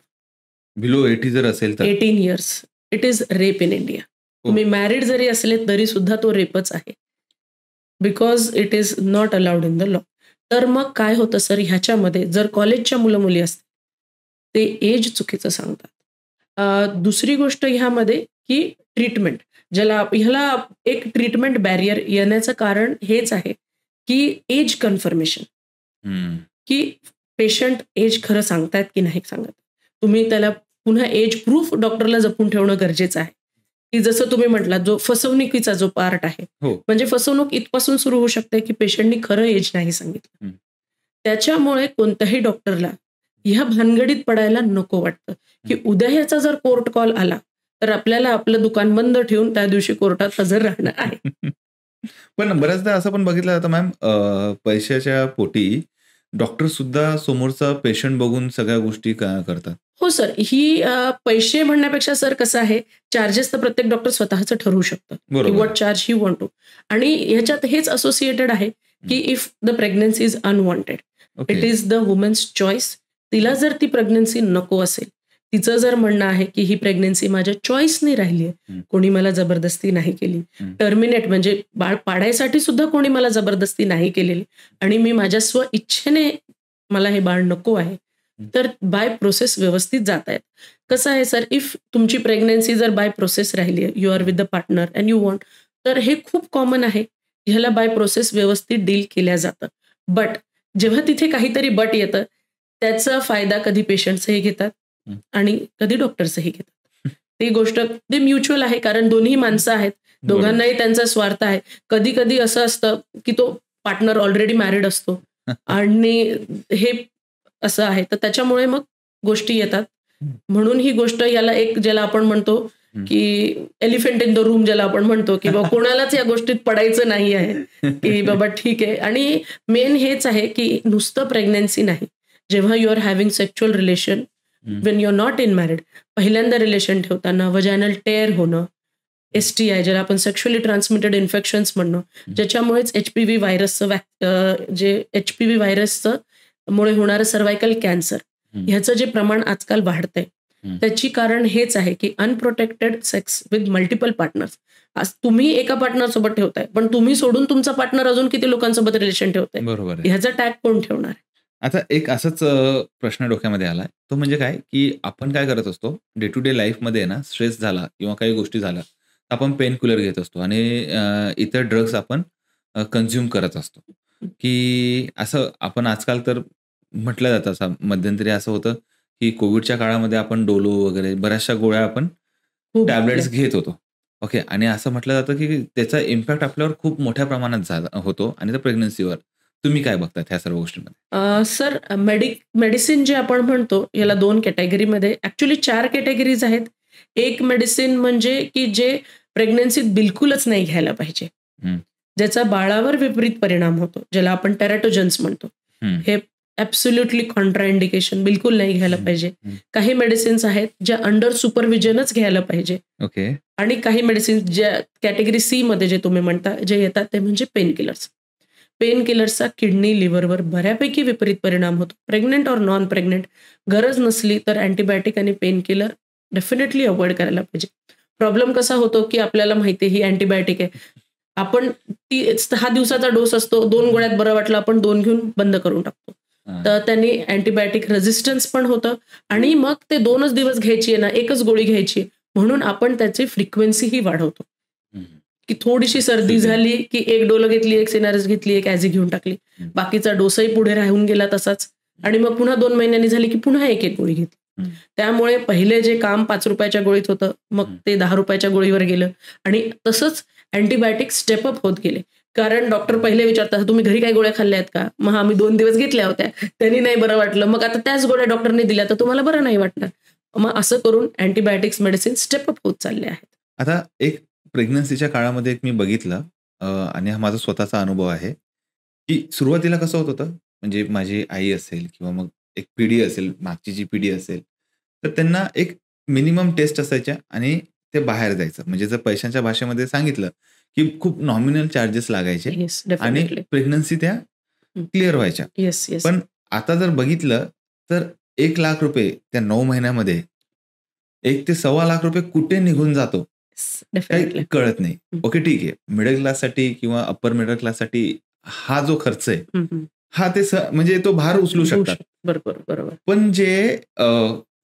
बिलो 80 जर असेल तर 18 years, it is rape in India. तुम्ही मॅरिड जरी असले तरी सुद्धा तो रेपच आहे, because it is not allowed in the law. तर मग काय होतं सर, ह्याच्यामध्ये जर कॉलेजच्या मुलं मुली असतात ते एज चुकीचं सांगतात. दुसरी गोष्ट ह्यामध्ये की ट्रीटमेंट, ह्याला एक ट्रीटमेंट बॅरियर येण्याचं कारण हेच आहे की एज कन्फर्मेशन, की पेशंट एज खरं सांगतायत की नाही सांगत. तुम्ही त्याला पुन्हा एज प्रूफ डॉक्टरला जपून ठेवणं गरजेचं आहे. की जसं तुम्ही म्हटलात, जो फसवणुकीचा जो पार्ट आहे, म्हणजे फसवणूक इथपासून सुरू होऊ शकते की पेशंटनी खरं एज नाही सांगितलं. त्याच्यामुळे कोणत्याही डॉक्टरला ह्या भानगडीत पडायला नको वाटतं की उद्या ह्याचा जर कोर्ट कॉल आला तर आपल्याला आपलं दुकान बंद ठेवून त्या दिवशी कोर्टात हजर राहणं आहे. पण बऱ्याचदा असं पण बघितलं जातं मॅम, पैशाच्या पोटी डॉक्टर सुद्धा समोरचा पेशंट बघून सगळ्या गोष्टी करतात. हो सर, ही पैसे म्हणण्यापेक्षा सर कसं आहे, चार्जेस तर प्रत्येक डॉक्टर स्वतःचं ठरवू शकतं की what charge he want to. आणि ह्याच्यात हेच असोसिएटेड आहे की if the pregnancy is unwanted, it is the woman's choice. तिला जर ती प्रेग्नन्सी नको असेल, तिचं जर म्हणणं आहे की ही प्रेग्नन्सी माझ्या चॉईसनी राहिली आहे, कोणी मला जबरदस्ती नाही केली, टर्मिनेट म्हणजे बाळ पाडायसाठी सुद्धा कोणी मला जबरदस्ती नाही केलेली, आणि मी माझ्या स्व इच्छेने मला हे बाळ नको आहे, तर बाय प्रोसेस व्यवस्थित जात आहेत. कसं आहे सर, इफ तुमची प्रेग्नन्सी जर बाय प्रोसेस राहिली आहे, you are with the partner and you want, तर हे खूप कॉमन आहे. ह्याला बाय प्रोसेस व्यवस्थित डील केल्या जातं. बट जेव्हा तिथे काहीतरी बट येतं, त्याचा फायदा कधी पेशंट्सही घेतात आणि कधी डॉक्टर्सही घेतात. ती गोष्ट ते म्युच्युअल आहे, कारण दोन्ही माणसं आहेत, दोघांनाही त्यांचा स्वार्थ आहे. कधी कधी असं असतं की तो पार्टनर ऑलरेडी मॅरिड असतो आणि हे असं आहे, तर त्याच्यामुळे मग गोष्टी येतात. म्हणून ही गोष्ट, याला एक ज्याला आपण म्हणतो की एलिफंट इन द रूम ज्याला आपण म्हणतो, की बाबा कोणालाच या गोष्टीत पडायचं नाही आहे, की बाबा ठीक आहे. आणि मेन हेच आहे की नुसतं प्रेग्नन्सी नाही, जेव्हा you are having sexual relation when you are not in married, पहिल्यांदा रिलेशन ठेवताना वजायनल टेअर होणं, STI ज्याला आपण सेक्शुअली ट्रान्समिटेड इन्फेक्शन्स म्हणणं, ज्याच्यामुळेच HPV व्हायरसचं जे HPV व्हायरसचं मुळे होणारं सर्व्हायकल कॅन्सर, ह्याचं जे प्रमाण आजकाल वाढतंय, त्याची कारण हेच आहे की unprotected sex with multiple partners. आज तुम्ही एका पार्टनरसोबत ठेवताय, पण तुम्ही सोडून तुमचा पार्टनर अजून किती लोकांसोबत रिलेशन ठेवताय, बरोबर आहे. ह्याचा टॅग कोण ठेवणार? आता एक असंच प्रश्न डोक्यामध्ये आलाय. तो म्हणजे काय, की आपण काय करत असतो, डे टू डे लाईफमध्ये ना स्ट्रेस झाला किंवा काही गोष्टी झाल्या, तर आपण पेन किलर घेत असतो आणि इतर ड्रग्स आपण कन्झ्युम करत असतो. की असं आपण आजकाल तर म्हटलं जातं, असं मध्यंतरी असं होतं, की कोविडच्या काळामध्ये आपण डोलो वगैरे बऱ्याचशा गोळ्या आपण खूप टॅबलेट्स घेत होतो. ओके. आणि असं म्हटलं जातं, की त्याचा इम्पॅक्ट आपल्यावर खूप मोठ्या प्रमाणात होतो आणि त्या प्रेग्नन्सीवर. तुम्ही काय बघतात ह्या सर्व गोष्टींमध्ये? सर, मेडिसिन जे आपण म्हणतो याला 2 कॅटेगरीमध्ये, ॲक्चुअली 4 कॅटेगरीज आहेत. एक मेडिसिन म्हणजे की जे प्रेग्नन्सीत बिलकुलच नाही घ्यायला पाहिजे, हं, ज्याचा बाळावर विपरीत परिणाम होतो, ज्याला आपण टेराटोजन्स म्हणतो. हं, हे ॲब्सोल्युटली कॉन्ट्राइंडिकेशन, बिलकुल नाही घ्यायला पाहिजे. हं. काही मेडिसिन्स आहेत ज्या अंडर सुपरविजनच घ्यायला पाहिजे, ओके. आणि काही मेडिसिन्स ज्या कॅटेगरी सी मध्ये जे तुम्ही म्हणता जे येतात ते म्हणजे पेन किलर्स. पेन किलर्सचा किडनी, लिव्हरवर बऱ्यापैकी विपरीत परिणाम होतो. प्रेग्नंट और नॉन प्रेग्नंट गरज नसली तर अँटीबायोटिक आणि पेन किलर डेफिनेटली अवॉइड करायला पाहिजे. प्रॉब्लेम कसा होतो की आपल्याला माहिती आहे ही अँटीबायोटिक आहे. आपण 6 दिवसाचा डोस असतो, 2 गोळ्यात बरं वाटलं आपण 2 घेऊन बंद करून टाकतो. हां. तर त्यांनी अँटीबायोटिक रेझिस्टन्स पण होतं आणि मग ते 2च दिवस घ्यायची आहे ना, एकच गोळी घ्यायची आहे, म्हणून आपण त्याची फ्रिक्वेन्सीही वाढवतो. हं, की थोडीशी सर्दी झाली की एक डोलो घेतली, एक सिनारिस घेतली, एक ॲझी घेऊन टाकली. हं. बाकीचा डोसही पुढे राहून गेला तसाच, आणि मग पुन्हा 2 महिन्यांनी झाली की पुन्हा एक गोळी घेतली. हं. त्यामुळे पहिले जे काम ₹5 गोळीत होतं, मग ते ₹10 गोळीवर गेलं, आणि तसंच अँटीबायोटिक स्टेपअप होत गेले. कारण डॉक्टर पहिले विचारतात, तुम्ही घरी काही गोळ्या खाल्ल्या आहेत का? मग आम्ही 2 दिवस घेतल्या होत्या, त्यांनी नाही बरं वाटलं, मग आता त्याच गोळ्या डॉक्टरने दिल्या तर तुम्हाला बरं नाही वाटणार. मग असं करून अँटीबायोटिक्स मेडिसिन स्टेपअप होत चालले आहेत. आता एक प्रेग्नन्सीच्या काळामध्ये एक मी बघितलं आणि हा माझा स्वतःचा अनुभव आहे, की सुरुवातीला कसं होत होतं, म्हणजे माझी आई असेल किंवा मग एक पिढी असेल, मागची जी पिढी असेल, तर त्यांना एक मिनिमम टेस्ट असायच्या आणि ते बाहेर जायचं. म्हणजे जर पैशांच्या भाषेमध्ये सांगितलं, की खूप नॉमिनल चार्जेस लागायचे येस, आणि डेफिनेटली. प्रेग्नन्सी त्या क्लिअर व्हायच्या. Yes, yes. पण आता जर बघितलं तर ₹1,00,000 त्या 9 महिन्यामध्ये ₹1 ते ₹1,25,000 कुठे निघून जातो, डेफिनेटली. काही कळत नाही. ओके, ठीक आहे. मिडल क्लाससाठी किंवा अप्पर मिडल क्लाससाठी हा जो खर्च आहे, हा ते म्हणजे तो भार उचलू शकतात. बरोबर, बरोबर. पण जे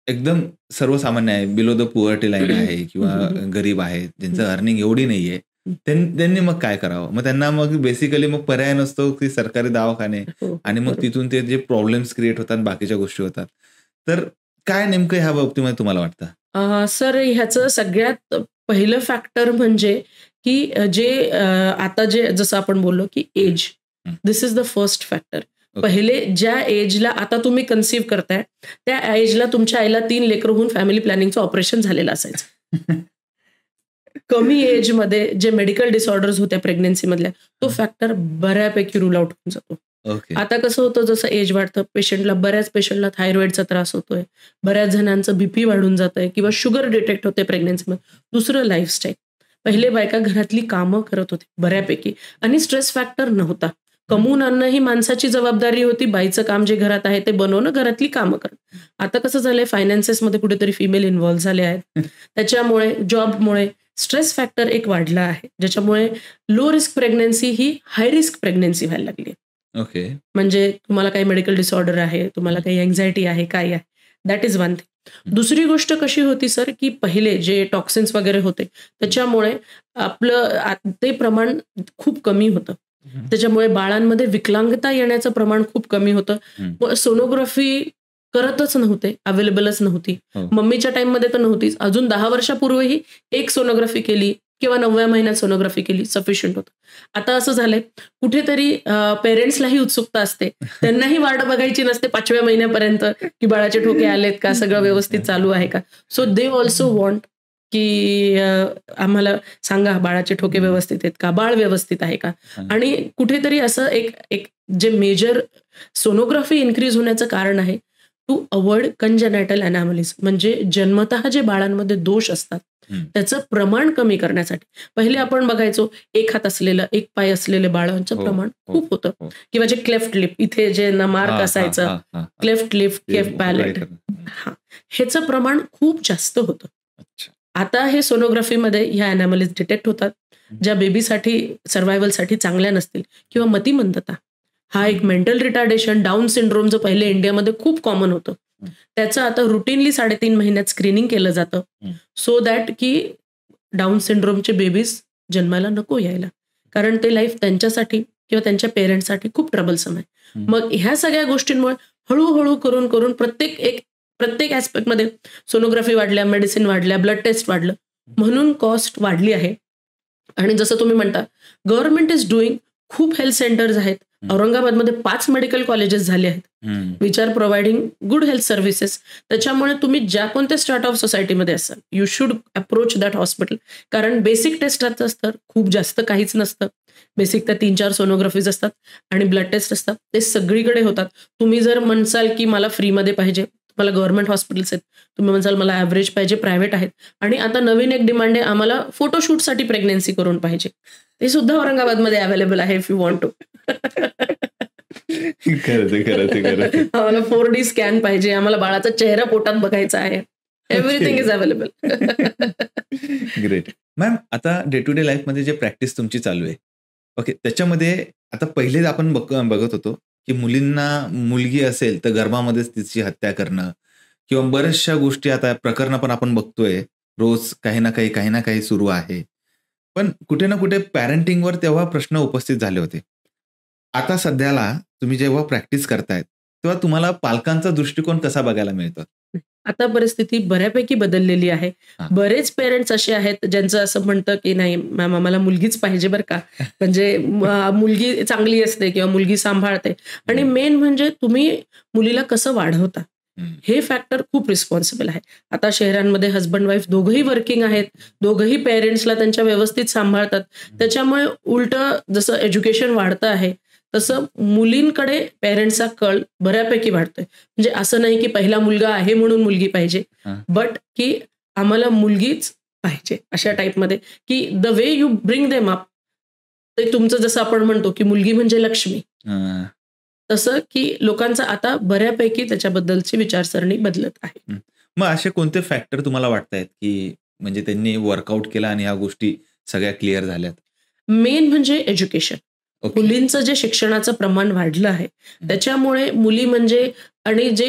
एकदम सर्वसामान्य आहे, बिलो द पुअर्टी लाईन आहे किंवा गरीब आहेत, ज्यांचं अर्निंग एवढी नाहीये, त्यांनी मग काय करावं? मग त्यांना मग बेसिकली मग पर्याय नसतो की सरकारी दवाखाने, हो, आणि मग बरोबर. तिथून ते जे प्रॉब्लेम्स क्रिएट होतात, बाकीच्या गोष्टी होतात. तर काय नेमकं ह्या बाबतीमध्ये तुम्हाला वाटतं? सर, ह्याचं सगळ्यात पहिलं फॅक्टर म्हणजे की जे आता जे जसं आपण बोललो की एज, हं. This is the first factor. Okay. पहिले ज्या एजला आता तुम्ही कन्सीव्ह करताय, त्या एजला तुमच्या आईला 3 लेकरं होऊन फॅमिली प्लॅनिंगचं ऑपरेशन झालेलं असायचं. कमी एजमध्ये जे मेडिकल डिसऑर्डर्स होत्या प्रेग्नन्सीमधल्या, तो फॅक्टर बऱ्यापैकी रूल आउट होऊन जातो. ओके. आता कसं होतं, जसं एज वाढतं, बऱ्याच पेशंटला थायरॉइडचा त्रास होतोय, बऱ्याच जणांचं बीपी वाढून जातंय किंवा शुगर डिटेक्ट होते प्रेग्नन्सीमध्ये. दुसरं लाईफस्टाईल. पहिले बायका घरातली कामं करत होती बऱ्यापैकी, आणि स्ट्रेस फॅक्टर नव्हता. कमवून आणणं ही माणसाची जबाबदारी होती. बाईचं काम जे घरात आहे ते बनवणं, घरातली कामं करणं. आता कसं झालंय, फायनान्सेसमध्ये कुठेतरी फिमेल इन्व्हॉल्व्ह झाले आहेत. त्याच्यामुळे जॉबमुळे स्ट्रेस फॅक्टर एक वाढला आहे, ज्याच्यामुळे लो रिस्क प्रेग्नन्सी ही हाय रिस्क प्रेग्नन्सी व्हायला लागली आहे. ओके. म्हणजे तुम्हाला काही मेडिकल डिसऑर्डर आहे, तुम्हाला काही अँक्झायटी आहे, काय आहे, दॅट इज वन थिंग. दुसरी गोष्ट कशी होती सर, की पहिले जे टॉक्सिन्स वगैरे होते, त्याच्यामुळे आपलं ते प्रमाण खूप कमी होतं. त्याच्यामुळे बाळांमध्ये विकलांगता येण्याचं प्रमाण खूप कमी होतं. सोनोग्राफी करतच नव्हते, अवेलेबलच नव्हती. हो. मम्मीच्या टाईममध्ये तर नव्हतीच. अजून 10 वर्षापूर्वीही एक सोनोग्राफी केली किंवा 9व्या महिन्यात सोनोग्राफी केली, सफिशियंट होतं. आता असं झालंय, कुठेतरी पेरेंट्सलाही उत्सुकता असते, त्यांनाही वाट बघायची नसते 5व्या महिन्यापर्यंत, की बाळाचे ठोके आलेत का, सगळं व्यवस्थित चालू आहे का. सो दे ऑल्सो वॉन्ट की आम्हाला सांगा बाळाचे ठोके व्यवस्थित आहेत का, बाळ व्यवस्थित आहे का. आणि कुठेतरी असं एक एक जे मेजर सोनोग्राफी इन्क्रीज होण्याचं कारण आहे टू अवॉइड कंजेनायटल अनॅमलीज, म्हणजे जन्मतः जे बाळांमध्ये दोष असतात त्याचं प्रमाण कमी करण्यासाठी. पहिले आपण बघायचो एक हात असलेलं, एक पाय असलेले बाळांचं प्रमाण खूप होतं, किंवा जे क्लेफ्ट लिप, इथे जे मार्क असायचं, क्लेफ्ट लिप, क्लेफ्ट पॅलेट, ह्याचं प्रमाण खूप जास्त होतं. आता हे सोनोग्राफीमध्ये ह्या अनॅमलीज डिटेक्ट होतात, ज्या बेबीसाठी सर्व्हायव्हलसाठी चांगल्या नसतील, किंवा मतिमंदता, हा एक मेंटल रिटार्डेशन, डाऊन सिंड्रोम जो पहिले इंडियामध्ये खूप कॉमन होतं, त्याचं आता रुटीनली 3.5 महिन्यात स्क्रीनिंग केलं जातं, सो दॅट की डाऊन सिंड्रोमचे बेबीज जन्माला नको यायला, कारण ते लाईफ त्यांच्यासाठी किंवा त्यांच्या पेरेंट्ससाठी खूप ट्रबलसम आहे. मग ह्या सगळ्या गोष्टींमुळे हळूहळू करून करून प्रत्येक ऍस्पेक्टमध्ये सोनोग्राफी वाढल्या, मेडिसिन वाढल्या, ब्लड टेस्ट वाढलं, म्हणून कॉस्ट वाढली आहे. आणि जसं तुम्ही म्हणता, गव्हर्नमेंट इज डुईंग, खूप हेल्थ सेंटर्स आहेत. औरंगाबादमध्ये 5 मेडिकल कॉलेजेस झाले आहेत, which are providing good health services. त्याच्यामुळे तुम्ही ज्या कोणत्या स्टार्ट ऑफ सोसायटीमध्ये असाल, you should approach that hospital, कारण बेसिक टेस्टचं तर खूप जास्त काहीच नसतं. बेसिक तर 3-4 सोनोग्राफीज असतात आणि ब्लड टेस्ट असतात, ते सगळीकडे होतात. तुम्ही जर म्हणसाल की मला फ्रीमध्ये पाहिजे, तुम्हाला गव्हर्नमेंट हॉस्पिटल्स आहेत. तुम्ही म्हणसाल मला ॲव्हरेज पाहिजे, प्रायव्हेट आहेत. आणि आता नवीन एक डिमांड आहे, आम्हाला फोटोशूटसाठी प्रेग्नन्सी करून पाहिजे, ते सुद्धा औरंगाबादमध्ये अवेलेबल आहे इफ यू वॉन्ट टू. आम्हाला 4D स्कॅन पाहिजे, आम्हाला बाळाचा चेहरा पोटात बघायचा आहे, everything is available. Great. Ma'am, आता डे टू डे लाईफमध्ये जे प्रॅक्टिस तुमची चालू आहे, ओके, त्याच्यामध्ये आता पहिले आपण बघत होतो की मुलींना, मुलगी असेल तर गर्भामध्येच तिची हत्या करणं, किंवा बऱ्याचशा गोष्टी, आता प्रकरणं पण आपण बघतोय रोज, काही ना काही सुरू आहे. पण कुठे ना कुठे पॅरेंटिंगवर तेव्हा प्रश्न उपस्थित झाले होते. आता सध्याला तुम्ही जेव्हा प्रॅक्टिस करतायत, तेव्हा तुम्हाला पालकांचा दृष्टिकोन कसा बघायला मिळतो? आता परिस्थिती बऱ्यापैकी बदललेली आहे. बरेच पेरेंट्स असे आहेत ज्यांचं असं म्हणतं की नाही मॅम, आम्हाला मुलगीच पाहिजे बरं का, म्हणजे मुलगी चांगली असते किंवा मुलगी सांभाळते. आणि मेन म्हणजे तुम्ही मुलीला कसं वाढवता, हे फॅक्टर खूप रिस्पॉन्सिबल आहे. आता शहरांमध्ये हजबंड वाईफ दोघंही वर्किंग आहेत, दोघंही पेरेंट्सला त्यांच्या व्यवस्थित सांभाळतात. त्याच्यामुळे उलट जसं एज्युकेशन वाढतं आहे, तसं मुलींकडे पेरेंट्सचा कल बऱ्यापैकी वाढतोय. म्हणजे असं नाही की पहिला मुलगा आहे म्हणून मुलगी पाहिजे, बट की आम्हाला मुलगीच पाहिजे, अशा टाईपमध्ये, की the way you bring them up, ते तुमचं जसं आपण म्हणतो की मुलगी म्हणजे लक्ष्मी, तसं की लोकांचा आता बऱ्यापैकी त्याच्याबद्दलची विचारसरणी बदलत आहे. मग असे कोणते फॅक्टर तुम्हाला वाटतायत की म्हणजे त्यांनी वर्कआउट केला आणि ह्या गोष्टी सगळ्या क्लिअर झाल्यात? मेन म्हणजे एज्युकेशन. मुलींचं जे शिक्षणाचं प्रमाण वाढलं आहे, त्याच्यामुळे मुली म्हणजे, आणि जे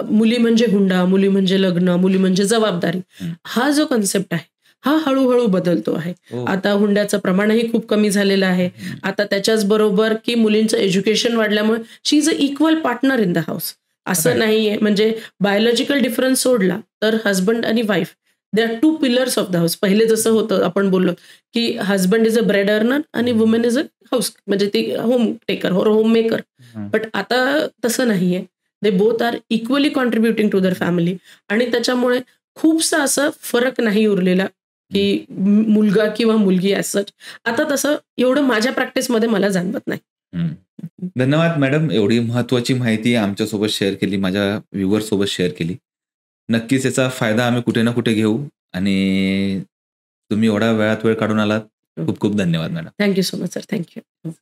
मुली म्हणजे हुंडा, मुली म्हणजे लग्न, मुली म्हणजे जबाबदारी, हा जो कन्सेप्ट आहे हा हळूहळू बदलतो आहे. आता हुंड्याचं प्रमाणही खूप कमी झालेलं आहे. आता त्याच्याच बरोबर की मुलींचं एज्युकेशन वाढल्यामुळे she is a equal partner in the house. असं नाहीये, म्हणजे बायोलॉजिकल डिफरन्स सोडला तर हजबंड आणि wife, they are 2 pillars of the house. पहिले जसं होतं, आपण बोललो की husband is a bread earner आणि वुमेन इज अ हाऊस, म्हणजे ती होम टेकर और होम मेकर. बट आता तसं नाहीये, they both are equally contributing to their family. आणि त्याच्यामुळे खूपसा असं फरक नाही उरलेला की मुलगा किंवा मुलगी ॲज सच. आता तसं एवढं माझ्या प्रॅक्टिसमध्ये मला जाणवत नाही. धन्यवाद मॅडम, एवढी महत्वाची माहिती आमच्यासोबत शेअर केली, माझ्या व्ह्युअर सोबत शेअर केली. नक्कीच याचा फायदा आम्ही कुठे ना कुठे घेऊ, आणि तुम्ही एवढा वेळात वेळ काढून आलात, खूप खूप धन्यवाद madam. Thank you so much sir, thank you.